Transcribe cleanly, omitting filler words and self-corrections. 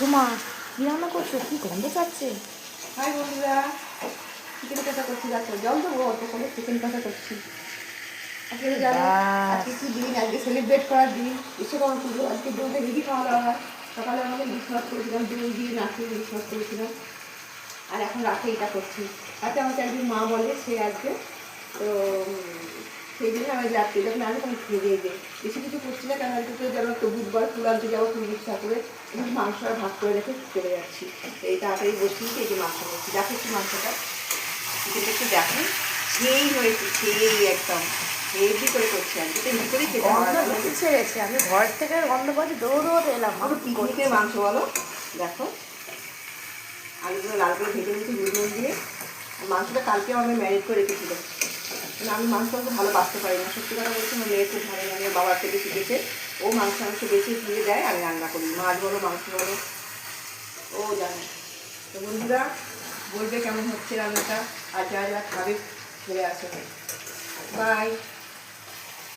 ঘুমা কি রান্না করছো? কি গন্ধ চাচ্ছে? হাই বন্ধুরা, চিকেন কষা করছি। দেখো জল দেবো অল্প করে, চিকেন কষা করছি। আসলে জানো বাস। আজকে কি দিন? আজকে সেলিব্রেট করার দিন, বিশ্বকর্মা পুজো। আজকে দই হেভি খাওয়া দাওয়া হয়। সকালে আমাকে বিশ্বাস করেছিলাম, দই দিয়ে নাচিয়ে বিশ্বাস করেছিলাম। আর এখন রাতে এটা করছি। রাতে আমাকে একদিন মা বলে সে আজকে তো সেই জন্য আমি রাত্রে যখন আমি তখন খেয়ে দিয়ে যাই। বেশি কিছু করছি না, কারণ আজকে তো যেন তো বুধবার ফুল আনতে যাবো, ফুল ইচ্ছা করে এবং মাংস আর ভাত করে রেখে চলে যাচ্ছি। এই তাড়াতাড়ি বসিয়ে এই যে মাংস করছি। দেখো একটু মাংসটা, চিকেনটা একটু দেখো, সেই হয়েছে, সেই একদম হেভি করে করছি। আজকে তো এমনি করেই খেতে হয় গন্ধ বলো। বেশি ছেড়েছে, আমি ঘর থেকে গন্ধ পাচ্ছি, দৌড় দৌড় এলাম। পুরো কি পিকনিকের করছে? মাংস বলো। দেখো আলুগুলো লাল করে ভেজে নিয়েছি নুন দিয়ে। আর মাংসটা কালকেও আমি ম্যারিনেট করে রেখেছিলাম। মানে আমি মাংস ভালো বাঁচতে পারি না, সত্যি কথা বলছি। আমার মেয়ে খুব ভালো মানে বাবার থেকে শিখেছে। ও মাংস বেছে দিয়ে দেয়, আমি রান্না করি। মাছ বলো মাংস বলো ও জানে। তো বন্ধুরা বলবে কেমন হচ্ছে রান্নাটা, আর যারা যারা খাবে চলে আসে। বাই।